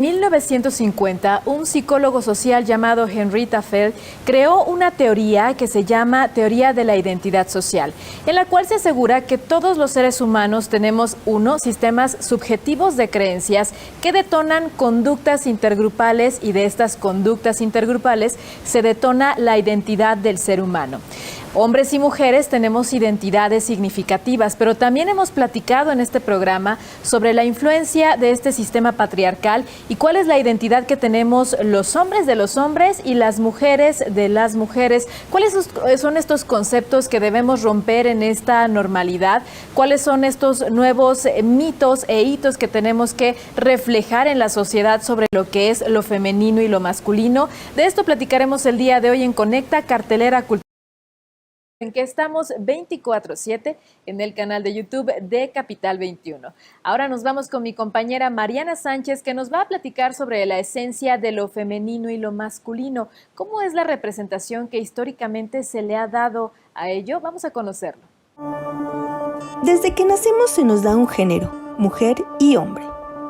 En 1950, un psicólogo social llamado Henri Tafel creó una teoría que se llama teoría de la identidad social, en la cual se asegura que todos los seres humanos tenemos sistemas subjetivos de creencias que detonan conductas intergrupales y de estas conductas intergrupales se detona la identidad del ser humano. Hombres y mujeres tenemos identidades significativas, pero también hemos platicado en este programa sobre la influencia de este sistema patriarcal y cuál es la identidad que tenemos los hombres de los hombres y las mujeres de las mujeres. ¿Cuáles son estos conceptos que debemos romper en esta normalidad? ¿Cuáles son estos nuevos mitos e hitos que tenemos que reflejar en la sociedad sobre lo que es lo femenino y lo masculino? De esto platicaremos el día de hoy en Conecta, cartelera cultural, en que estamos 24/7 en el canal de YouTube de Capital 21. Ahora nos vamos con mi compañera Mariana Sánchez, que nos va a platicar sobre la esencia de lo femenino y lo masculino. ¿Cómo es la representación que históricamente se le ha dado a ello? Vamos a conocerlo. Desde que nacemos se nos da un género, mujer y hombre,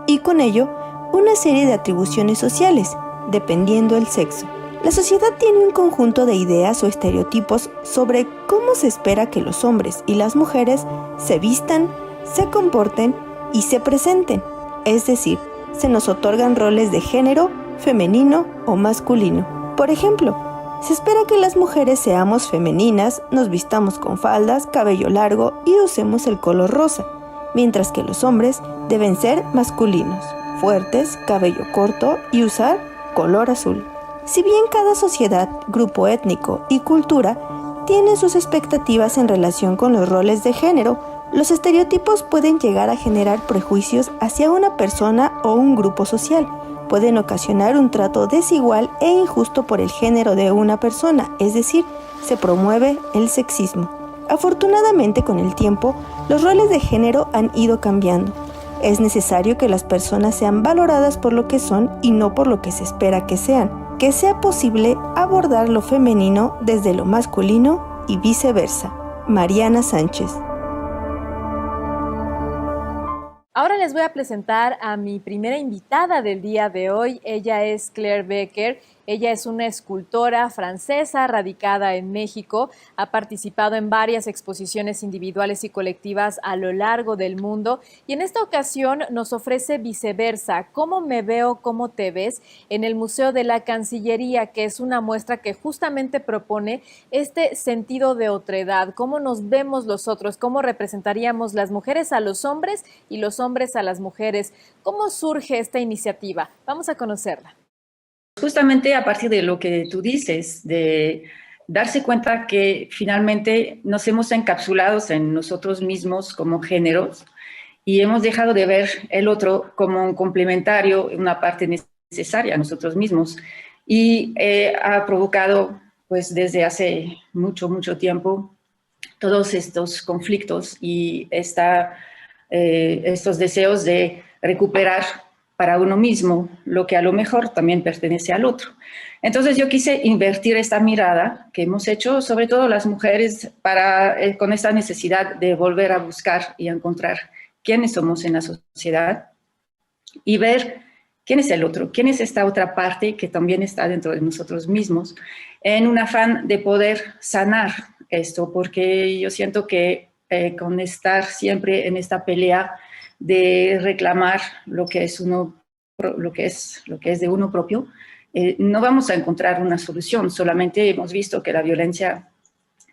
y con ello una serie de atribuciones sociales, dependiendo del sexo. La sociedad tiene un conjunto de ideas o estereotipos sobre cómo se espera que los hombres y las mujeres se vistan, se comporten y se presenten. Es decir, se nos otorgan roles de género, femenino o masculino. Por ejemplo, se espera que las mujeres seamos femeninas, nos vistamos con faldas, cabello largo y usemos el color rosa, mientras que los hombres deben ser masculinos, fuertes, cabello corto y usar color azul. Si bien cada sociedad, grupo étnico y cultura tiene sus expectativas en relación con los roles de género, los estereotipos pueden llegar a generar prejuicios hacia una persona o un grupo social. Pueden ocasionar un trato desigual e injusto por el género de una persona, es decir, se promueve el sexismo. Afortunadamente, con el tiempo, los roles de género han ido cambiando. Es necesario que las personas sean valoradas por lo que son y no por lo que se espera que sean. Que sea posible abordar lo femenino desde lo masculino y viceversa. Mariana Sánchez. Ahora les voy a presentar a mi primera invitada del día de hoy. Ella es Claire Becker. Ella es una escultora francesa radicada en México. Ha participado en varias exposiciones individuales y colectivas a lo largo del mundo. Y en esta ocasión nos ofrece Viceversa, ¿cómo me veo, cómo te ves?, en el Museo de la Cancillería, que es una muestra que justamente propone este sentido de otredad. ¿Cómo nos vemos los otros? ¿Cómo representaríamos las mujeres a los hombres y los hombres a las mujeres? ¿Cómo surge esta iniciativa? Vamos a conocerla. Justamente a partir de lo que tú dices, de darse cuenta que finalmente nos hemos encapsulado en nosotros mismos como géneros y hemos dejado de ver el otro como un complementario, una parte necesaria a nosotros mismos. Y ha provocado, pues desde hace mucho, mucho tiempo, todos estos conflictos y estos deseos de recuperar para uno mismo lo que a lo mejor también pertenece al otro. Entonces yo quise invertir esta mirada que hemos hecho, sobre todo las mujeres, con esta necesidad de volver a buscar y a encontrar quiénes somos en la sociedad y ver quién es el otro, quién es esta otra parte que también está dentro de nosotros mismos, en un afán de poder sanar esto, porque yo siento que con estar siempre en esta pelea de reclamar lo que es de uno propio, no vamos a encontrar una solución. Solamente hemos visto que la violencia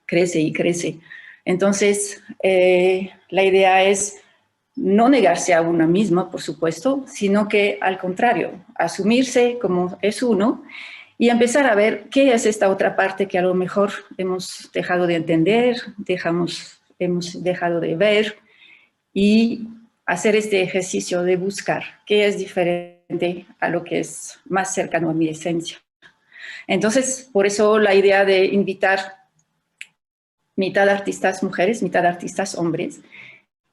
crece y crece. Entonces, la idea es no negarse a una misma, por supuesto, sino que al contrario, asumirse como es uno y empezar a ver qué es esta otra parte que a lo mejor hemos dejado de entender, hemos dejado de ver, y hacer este ejercicio de buscar qué es diferente a lo que es más cercano a mi esencia. Entonces, por eso la idea de invitar mitad artistas mujeres, mitad artistas hombres,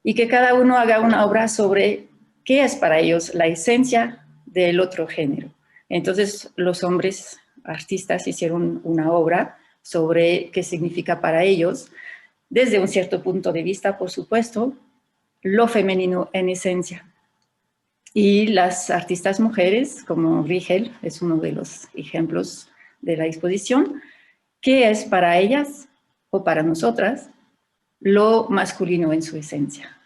y que cada uno haga una obra sobre qué es para ellos la esencia del otro género. Entonces, los hombres artistas hicieron una obra sobre qué significa para ellos, desde un cierto punto de vista, por supuesto, lo femenino en esencia. Y las artistas mujeres, como Rigel, es uno de los ejemplos de la exposición, que es para ellas o para nosotras lo masculino en su esencia.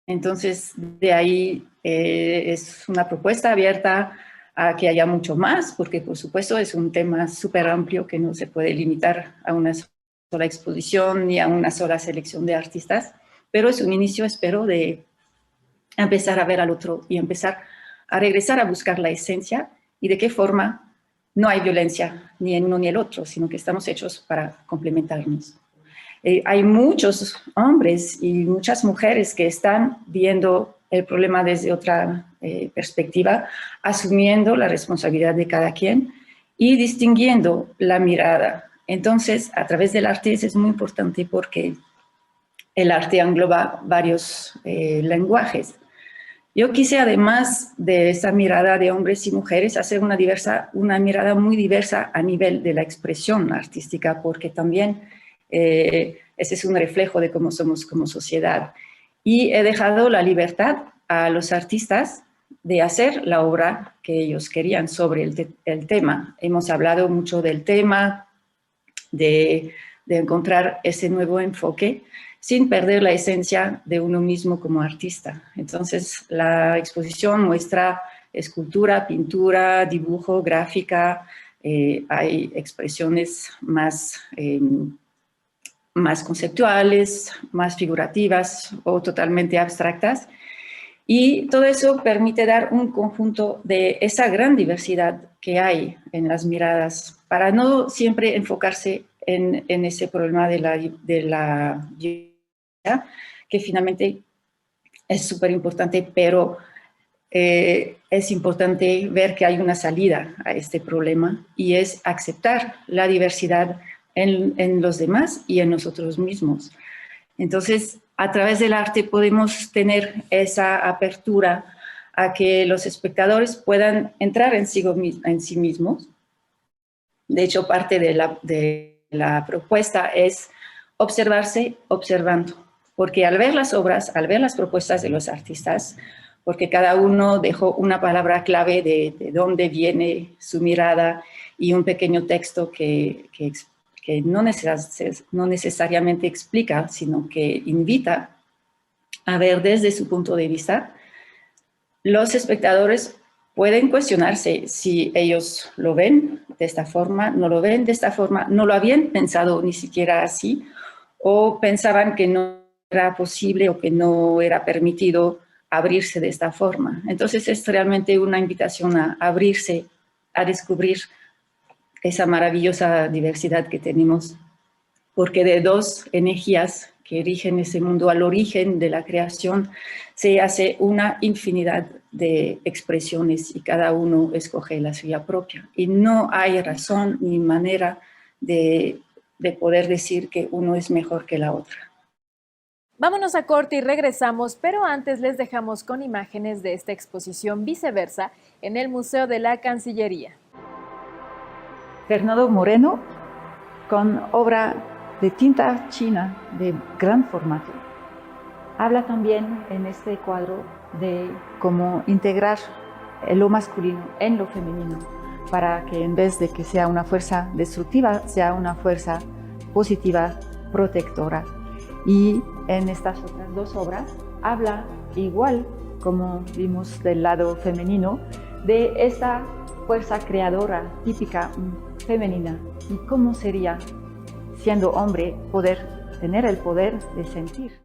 Entonces, de ahí es una propuesta abierta a que haya mucho más, porque por supuesto es un tema súper amplio que no se puede limitar a una sola exposición ni a una sola selección de artistas, pero es un inicio, espero, de empezar a ver al otro y empezar a regresar a buscar la esencia y de qué forma no hay violencia ni en uno ni el otro, sino que estamos hechos para complementarnos. Hay muchos hombres y muchas mujeres que están viendo el problema desde otra perspectiva, asumiendo la responsabilidad de cada quien y distinguiendo la mirada. Entonces, a través del arte es muy importante porque el arte engloba varios lenguajes. Yo quise, además de esa mirada de hombres y mujeres, hacer una mirada muy diversa a nivel de la expresión artística, porque también ese es un reflejo de cómo somos como sociedad. Y he dejado la libertad a los artistas de hacer la obra que ellos querían sobre el tema. Hemos hablado mucho del tema, de encontrar ese nuevo enfoque, sin perder la esencia de uno mismo como artista. Entonces, la exposición muestra escultura, pintura, dibujo, gráfica, hay expresiones más conceptuales, más figurativas o totalmente abstractas, y todo eso permite dar un conjunto de esa gran diversidad que hay en las miradas, para no siempre enfocarse en ese problema de la que finalmente es súper importante, pero es importante ver que hay una salida a este problema y es aceptar la diversidad en los demás y en nosotros mismos. Entonces, a través del arte podemos tener esa apertura a que los espectadores puedan entrar en sí mismos. De hecho, parte de la propuesta es observarse observando, porque al ver las obras, al ver las propuestas de los artistas, porque cada uno dejó una palabra clave de dónde viene su mirada y un pequeño texto que no necesariamente explica, sino que invita a ver desde su punto de vista, los espectadores pueden cuestionarse si ellos lo ven de esta forma, no lo ven de esta forma, no lo habían pensado ni siquiera así, o pensaban que no era posible o que no era permitido abrirse de esta forma. Entonces es realmente una invitación a abrirse, a descubrir esa maravillosa diversidad que tenemos, porque de dos energías que rigen ese mundo al origen de la creación se hace una infinidad de expresiones y cada uno escoge la suya propia. Y no hay razón ni manera de poder decir que uno es mejor que la otra. Vámonos a corte y regresamos, pero antes les dejamos con imágenes de esta exposición Viceversa en el Museo de la Cancillería. Fernando Moreno, con obra de tinta china de gran formato, habla también en este cuadro de cómo integrar lo masculino en lo femenino, para que en vez de que sea una fuerza destructiva, sea una fuerza positiva, protectora. Y en estas otras dos obras habla, igual como vimos del lado femenino, de esta fuerza creadora típica femenina y cómo sería, siendo hombre, tener el poder de sentir.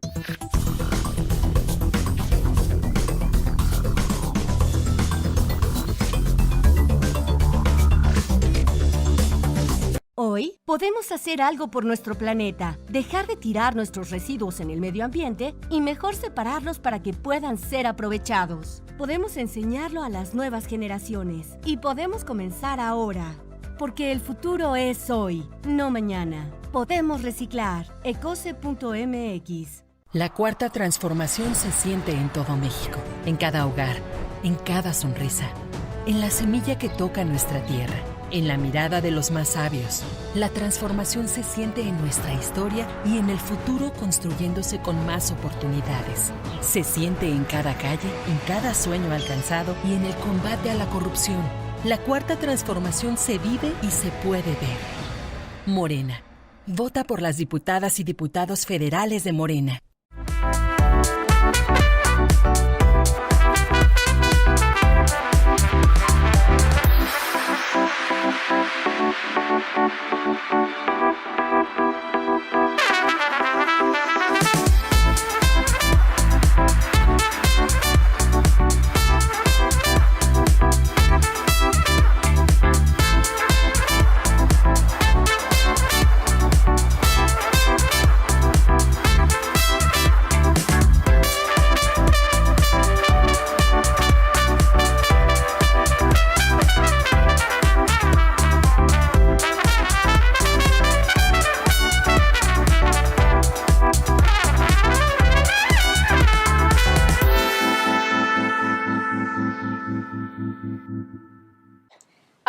Hoy podemos hacer algo por nuestro planeta, dejar de tirar nuestros residuos en el medio ambiente y mejor separarlos para que puedan ser aprovechados. Podemos enseñarlo a las nuevas generaciones y podemos comenzar ahora, porque el futuro es hoy, no mañana. Podemos reciclar. ecose.mx. La cuarta transformación se siente en todo México, en cada hogar, en cada sonrisa, en la semilla que toca nuestra tierra. en la mirada de los más sabios. La transformación se siente en nuestra historia y en el futuro construyéndose con más oportunidades. Se siente en cada calle, en cada sueño alcanzado y en el combate a la corrupción. La cuarta transformación se vive y se puede ver. Morena. Vota por las diputadas y diputados federales de Morena.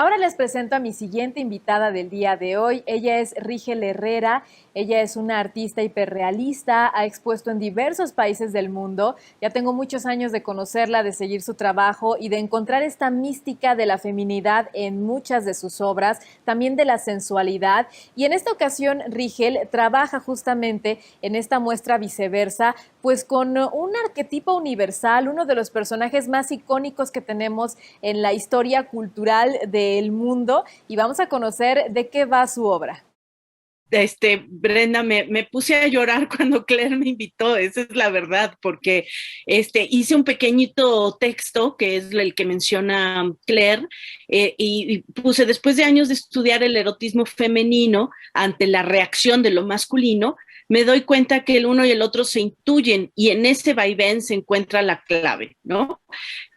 Ahora les presento a mi siguiente invitada del día de hoy. Ella es Rigel Herrera. Ella es una artista hiperrealista, ha expuesto en diversos países del mundo. Ya tengo muchos años de conocerla, de seguir su trabajo y de encontrar esta mística de la feminidad en muchas de sus obras, también de la sensualidad. Y en esta ocasión, Rigel trabaja justamente en esta muestra Viceversa, pues con un arquetipo universal, uno de los personajes más icónicos que tenemos en la historia cultural del mundo. Y vamos a conocer de qué va su obra. Brenda, me puse a llorar cuando Claire me invitó, esa es la verdad, porque hice un pequeñito texto, que es el que menciona Claire, y puse, después de años de estudiar el erotismo femenino ante la reacción de lo masculino, me doy cuenta que el uno y el otro se intuyen, y en ese vaivén se encuentra la clave, ¿no?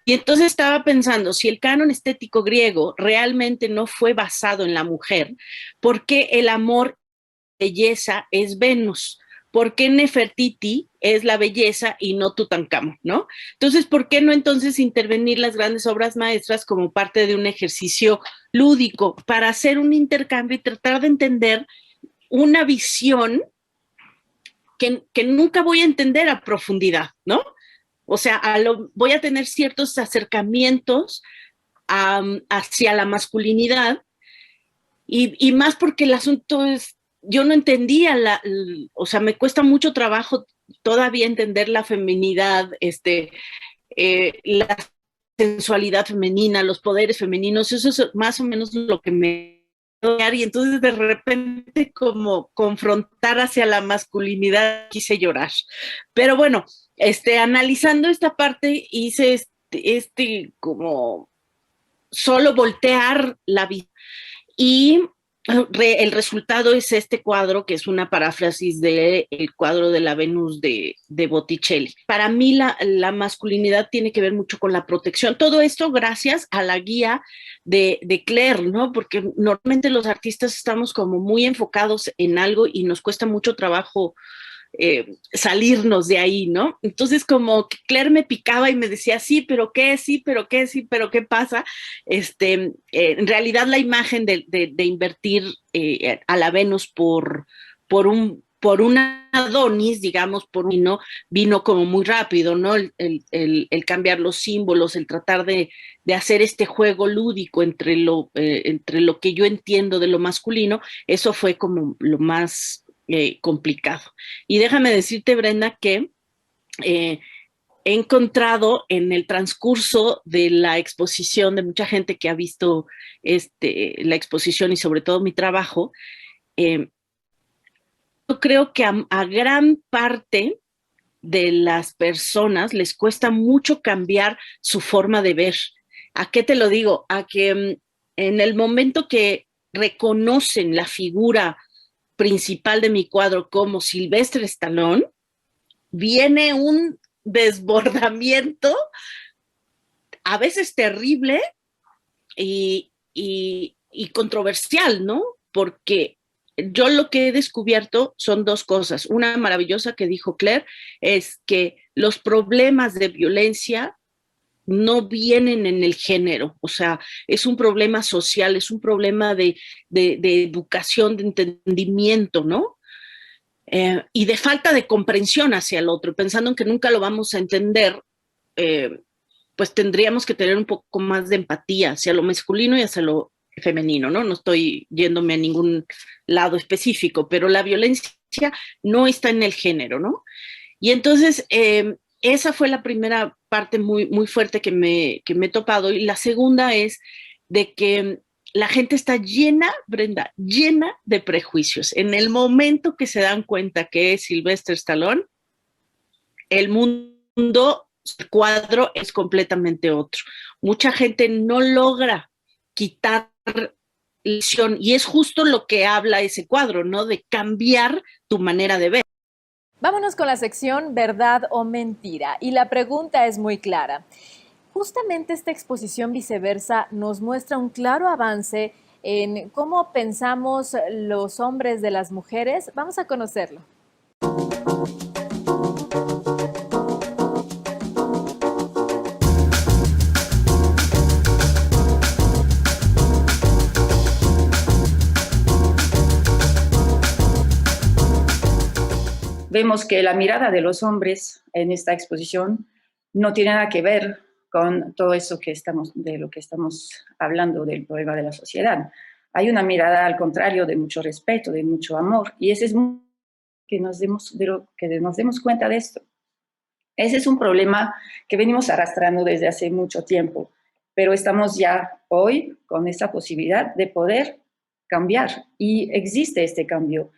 Y entonces estaba pensando, si el canon estético griego realmente no fue basado en la mujer, ¿por qué el amor belleza es Venus? ¿Por qué Nefertiti es la belleza y no Tutankamón, ¿no? Entonces, ¿por qué no entonces intervenir las grandes obras maestras como parte de un ejercicio lúdico para hacer un intercambio y tratar de entender una visión que nunca voy a entender a profundidad, ¿no? O sea, voy a tener ciertos acercamientos hacia la masculinidad y más porque el asunto es, yo no entendía, o sea, me cuesta mucho trabajo todavía entender la feminidad, la sensualidad femenina, los poderes femeninos, eso es más o menos lo que me... Y entonces de repente como confrontar hacia la masculinidad quise llorar. Pero bueno, analizando esta parte hice como solo voltear la vida y el resultado es este cuadro, que es una paráfrasis del cuadro de la Venus de Botticelli. Para mí la masculinidad tiene que ver mucho con la protección. Todo esto gracias a la guía de Claire, ¿no? Porque normalmente los artistas estamos como muy enfocados en algo y nos cuesta mucho trabajo salirnos de ahí, ¿no? Entonces como que Claire me picaba y me decía, sí, pero qué, sí, pero qué, sí, pero qué pasa. En realidad la imagen de invertir a la Venus por un Adonis, digamos, vino como muy rápido, ¿no? El cambiar los símbolos, el tratar de hacer este juego lúdico entre lo que yo entiendo de lo masculino, eso fue como lo más complicado. Y déjame decirte, Brenda, que he encontrado en el transcurso de la exposición, de mucha gente que ha visto la exposición y sobre todo mi trabajo, yo creo que a gran parte de las personas les cuesta mucho cambiar su forma de ver. ¿A qué te lo digo? A que en el momento que reconocen la figura principal de mi cuadro como Sylvester Stallone, viene un desbordamiento a veces terrible y controversial, ¿no? Porque yo lo que he descubierto son dos cosas. Una maravillosa que dijo Claire es que los problemas de violencia no vienen en el género, o sea, es un problema social, es un problema de educación, de entendimiento, ¿no? Y de falta de comprensión hacia el otro, pensando en que nunca lo vamos a entender, pues tendríamos que tener un poco más de empatía hacia lo masculino y hacia lo femenino, ¿no? No estoy yéndome a ningún lado específico, pero la violencia no está en el género, ¿no? Y entonces, esa fue la primera parte muy, muy fuerte que me he topado. Y la segunda es de que la gente está llena, Brenda, llena de prejuicios. En el momento que se dan cuenta que es Sylvester Stallone, el mundo, el cuadro es completamente otro. Mucha gente no logra quitar lesión, y es justo lo que habla ese cuadro, ¿no? De cambiar tu manera de ver. Vámonos con la sección ¿verdad o mentira? Y la pregunta es muy clara. Justamente esta exposición Viceversa nos muestra un claro avance en cómo pensamos los hombres de las mujeres. Vamos a conocerlo. Vemos que la mirada de los hombres en esta exposición no tiene nada que ver con todo eso de lo que estamos hablando del problema de la sociedad. Hay una mirada al contrario de mucho respeto, de mucho amor, y ese es que nos demos cuenta de esto. Ese es un problema que venimos arrastrando desde hace mucho tiempo, pero estamos ya hoy con esta posibilidad de poder cambiar, y existe este cambio.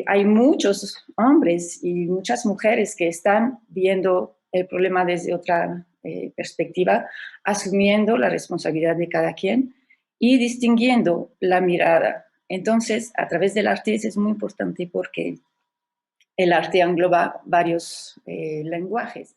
Hay muchos hombres y muchas mujeres que están viendo el problema desde otra perspectiva, asumiendo la responsabilidad de cada quien y distinguiendo la mirada. Entonces, a través del arte es muy importante porque el arte engloba varios lenguajes.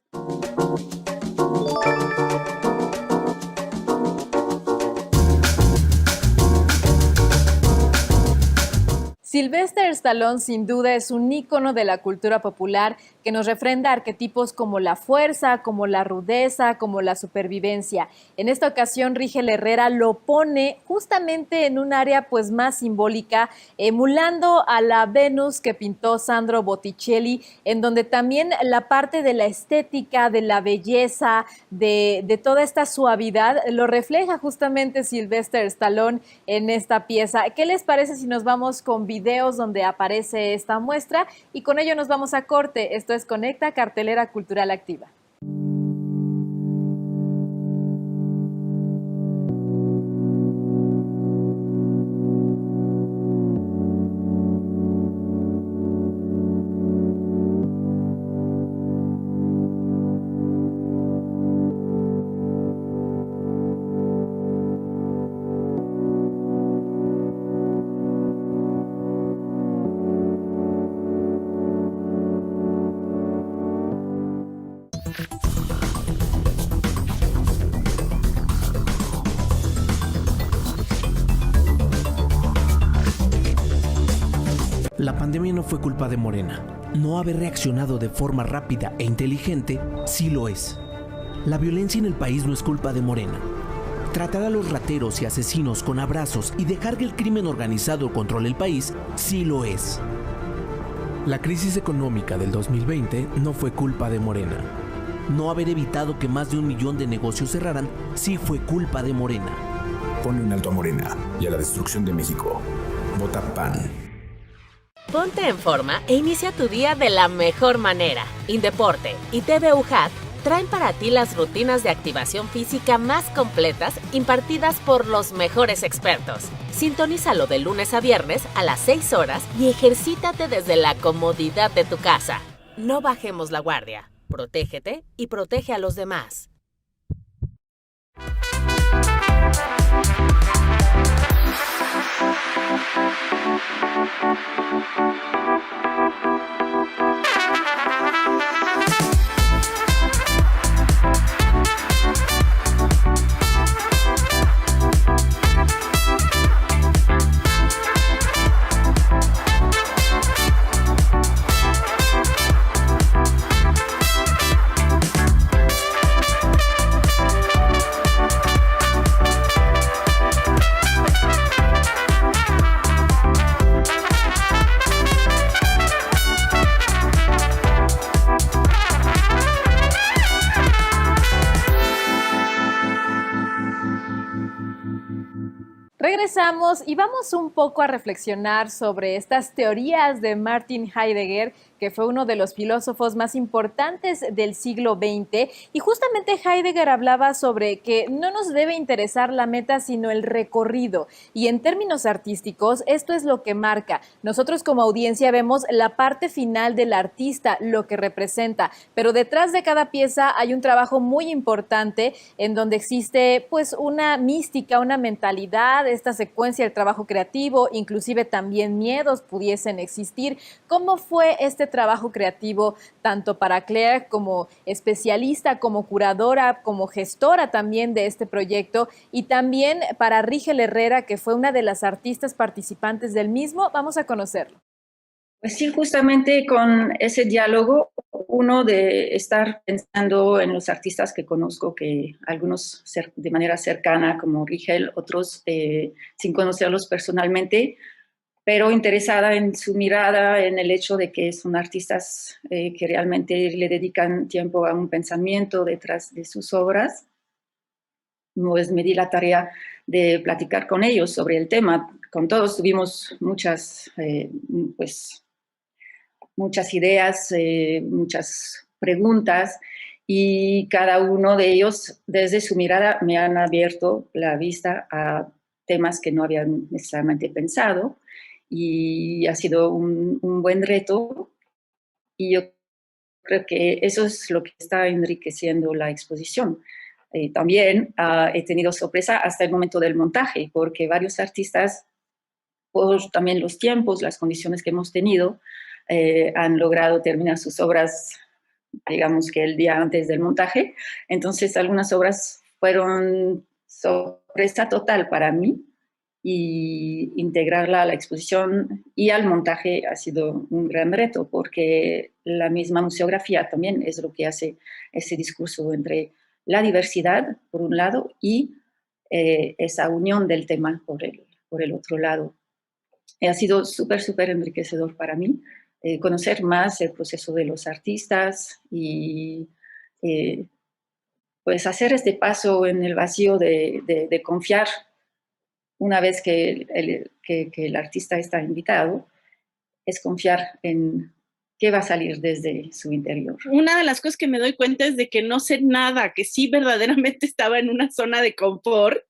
Sylvester Stallone sin duda es un ícono de la cultura popular que nos refrenda arquetipos como la fuerza, como la rudeza, como la supervivencia. En esta ocasión, Rigel Herrera lo pone justamente en un área pues más simbólica, emulando a la Venus que pintó Sandro Botticelli, en donde también la parte de la estética, de la belleza, de toda esta suavidad, lo refleja justamente Sylvester Stallone en esta pieza. ¿Qué les parece si nos vamos con videos donde aparece esta muestra? Y con ello nos vamos a corte. Esto es Conecta, cartelera cultural activa. La pandemia no fue culpa de Morena. No haber reaccionado de forma rápida e inteligente sí lo es. La violencia en el país no es culpa de Morena. Tratar a los rateros y asesinos con abrazos y dejar que el crimen organizado controle el país sí lo es. La crisis económica del 2020 no fue culpa de Morena. No haber evitado que más de 1 millón de negocios cerraran sí fue culpa de Morena. Ponle un alto a Morena y a la destrucción de México. Vota PAN. Ponte en forma e inicia tu día de la mejor manera. Indeporte y TVUJAT traen para ti las rutinas de activación física más completas impartidas por los mejores expertos. Sintonízalo de lunes a viernes a las 6 horas y ejercítate desde la comodidad de tu casa. No bajemos la guardia. Protégete y protege a los demás. Regresamos y vamos un poco a reflexionar sobre estas teorías de Martin Heidegger, que fue uno de los filósofos más importantes del siglo XX. Y justamente Heidegger hablaba sobre que no nos debe interesar la meta, sino el recorrido. Y en términos artísticos, esto es lo que marca. Nosotros como audiencia vemos la parte final del artista, lo que representa. Pero detrás de cada pieza hay un trabajo muy importante en donde existe pues una mística, una mentalidad, esta secuencia del trabajo creativo, inclusive también miedos pudiesen existir. ¿Cómo fue este trabajo creativo tanto para Claire como especialista, como curadora, como gestora también de este proyecto, y también para Rigel Herrera, que fue una de las artistas participantes del mismo? Vamos a conocerlo. Pues sí, justamente con ese diálogo, uno de estar pensando en los artistas que conozco, que algunos de manera cercana, como Rigel, otros sin conocerlos personalmente, pero interesada en su mirada, en el hecho de que son artistas que realmente le dedican tiempo a un pensamiento detrás de sus obras. Pues me di la tarea de platicar con ellos sobre el tema. Con todos tuvimos muchas ideas, muchas preguntas, y cada uno de ellos, desde su mirada, me han abierto la vista a temas que no habían necesariamente pensado, y ha sido un buen reto, y yo creo que eso es lo que está enriqueciendo la exposición. También he tenido sorpresa hasta el momento del montaje, porque varios artistas, por también los tiempos, las condiciones que hemos tenido, han logrado terminar sus obras, digamos que el día antes del montaje. Entonces, algunas obras fueron sorpresa total para mí, y integrarla a la exposición y al montaje ha sido un gran reto, porque la misma museografía también es lo que hace ese discurso entre la diversidad, por un lado, y esa unión del tema por el otro lado. Ha sido súper enriquecedor para mí conocer más el proceso de los artistas y pues hacer este paso en el vacío de confiar, una vez que el artista está invitado, es confiar en qué va a salir desde su interior. Una de las cosas que me doy cuenta es de que no sé nada, que sí verdaderamente estaba en una zona de confort.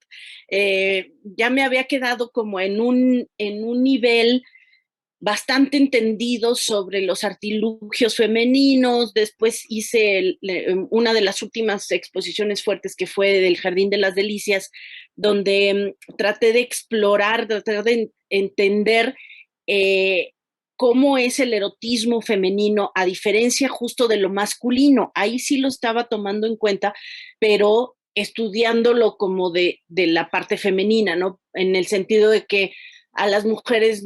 Ya me había quedado como en un nivel bastante entendido sobre los artilugios femeninos. Después hice una de las últimas exposiciones fuertes, que fue del Jardín de las Delicias, donde traté de explorar, traté de entender cómo es el erotismo femenino, a diferencia justo de lo masculino. Ahí sí lo estaba tomando en cuenta, pero estudiándolo como de la parte femenina, ¿no? En el sentido de que a las mujeres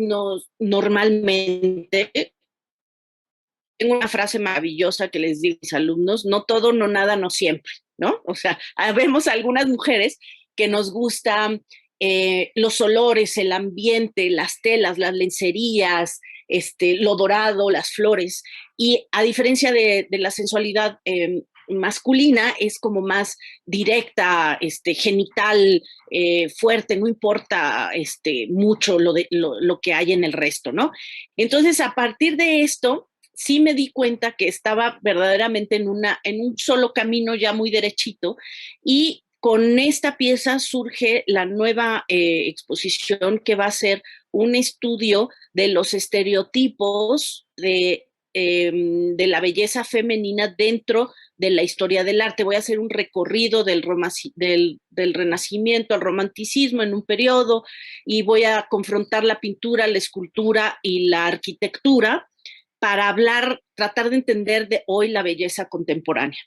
normalmente, tengo una frase maravillosa que les digo a mis alumnos: no todo, no nada, no siempre, ¿no? O sea, vemos algunas mujeres que nos gustan los olores, el ambiente, las telas, las lencerías, lo dorado, las flores, y a diferencia de la sensualidad masculina, es como más directa, genital, fuerte, no importa mucho lo que hay en el resto, ¿no? Entonces, a partir de esto, sí me di cuenta que estaba verdaderamente en un solo camino ya muy derechito, y con esta pieza surge la nueva exposición, que va a ser un estudio de los estereotipos de la belleza femenina dentro de la historia del arte. Voy a hacer un recorrido del Renacimiento al Romanticismo en un periodo, y voy a confrontar la pintura, la escultura y la arquitectura para tratar de entender de hoy la belleza contemporánea.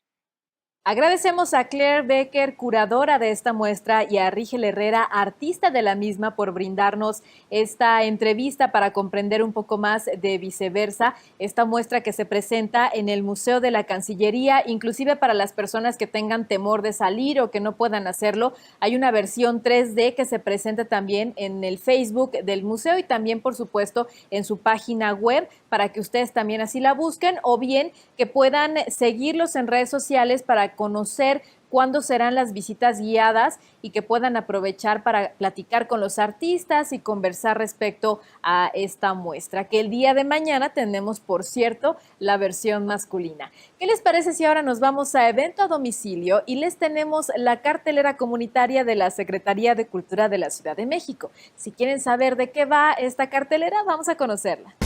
Agradecemos a Claire Becker, curadora de esta muestra, y a Rigel Herrera, artista de la misma, por brindarnos esta entrevista para comprender un poco más de Viceversa, esta muestra que se presenta en el Museo de la Cancillería. Inclusive para las personas que tengan temor de salir o que no puedan hacerlo, hay una versión 3D que se presenta también en el Facebook del museo, y también, por supuesto, en su página web, para que ustedes también así la busquen, o bien que puedan seguirlos en redes sociales para conocer cuándo serán las visitas guiadas y que puedan aprovechar para platicar con los artistas y conversar respecto a esta muestra, que el día de mañana tenemos, por cierto, la versión masculina. ¿Qué les parece si ahora nos vamos a evento a domicilio y les tenemos la cartelera comunitaria de la Secretaría de Cultura de la Ciudad de México? Si quieren saber de qué va esta cartelera, vamos a conocerla.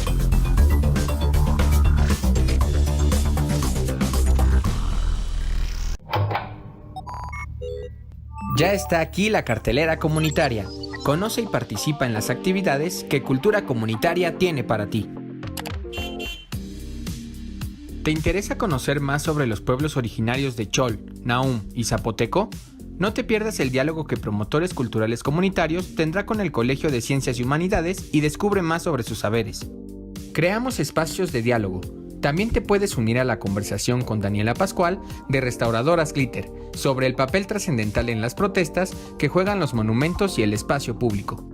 Ya está aquí la cartelera comunitaria. Conoce y participa en las actividades que Cultura Comunitaria tiene para ti. ¿Te interesa conocer más sobre los pueblos originarios de Chol, Nahum y Zapoteco? No te pierdas el diálogo que Promotores Culturales Comunitarios tendrá con el Colegio de Ciencias y Humanidades y descubre más sobre sus saberes. Creamos espacios de diálogo. También te puedes unir a la conversación con Daniela Pascual de Restauradoras Glitter sobre el papel trascendental en las protestas que juegan los monumentos y el espacio público.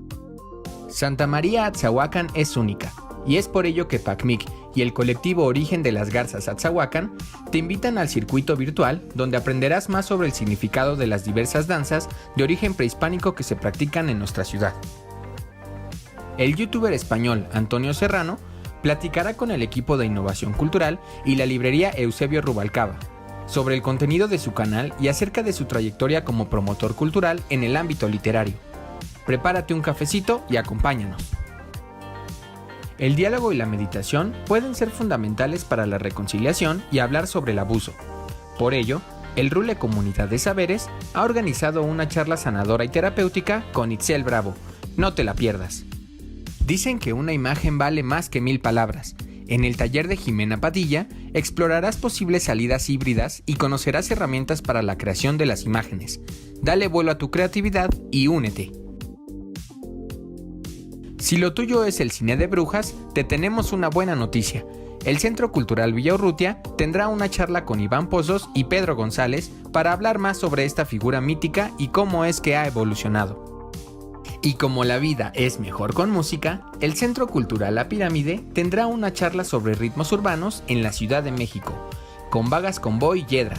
Santa María Atzahuacán es única, y es por ello que PACMIC y el colectivo Origen de las Garzas Atzahuacán te invitan al circuito virtual donde aprenderás más sobre el significado de las diversas danzas de origen prehispánico que se practican en nuestra ciudad. El youtuber español Antonio Serrano platicará con el equipo de innovación cultural y la librería Eusebio Rubalcaba sobre el contenido de su canal y acerca de su trayectoria como promotor cultural en el ámbito literario. Prepárate un cafecito y acompáñanos. El diálogo y la meditación pueden ser fundamentales para la reconciliación y hablar sobre el abuso. Por ello, el RULE Comunidad de Saberes ha organizado una charla sanadora y terapéutica con Itzel Bravo. No te la pierdas. Dicen que una imagen vale más que 1000 palabras. En el taller de Jimena Padilla explorarás posibles salidas híbridas y conocerás herramientas para la creación de las imágenes. Dale vuelo a tu creatividad y únete. Si lo tuyo es el cine de brujas, te tenemos una buena noticia. El Centro Cultural Villaurrutia tendrá una charla con Iván Pozos y Pedro González para hablar más sobre esta figura mítica y cómo es que ha evolucionado. Y como la vida es mejor con música, el Centro Cultural La Pirámide tendrá una charla sobre ritmos urbanos en la Ciudad de México, con Vagas Convoy Yedra,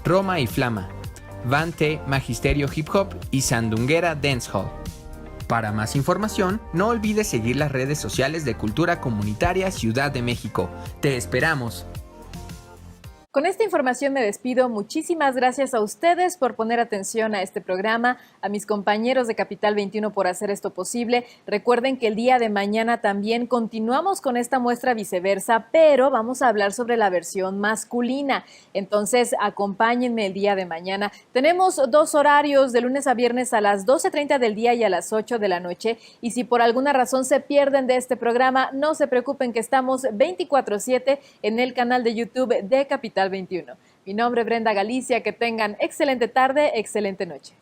Roma y Flama, Vante, Magisterio Hip Hop y Sandunguera Dancehall. Para más información, no olvides seguir las redes sociales de Cultura Comunitaria Ciudad de México. ¡Te esperamos! Con esta información me despido. Muchísimas gracias a ustedes por poner atención a este programa, a mis compañeros de Capital 21 por hacer esto posible. Recuerden que el día de mañana también continuamos con esta muestra Viceversa, pero vamos a hablar sobre la versión masculina. Entonces, acompáñenme el día de mañana. Tenemos 2 horarios, de lunes a viernes a las 12:30 del día y a las 8 de la noche. Y si por alguna razón se pierden de este programa, no se preocupen que estamos 24/7 en el canal de YouTube de Capital 21. Mi nombre es Brenda Galicia, que tengan excelente tarde, excelente noche.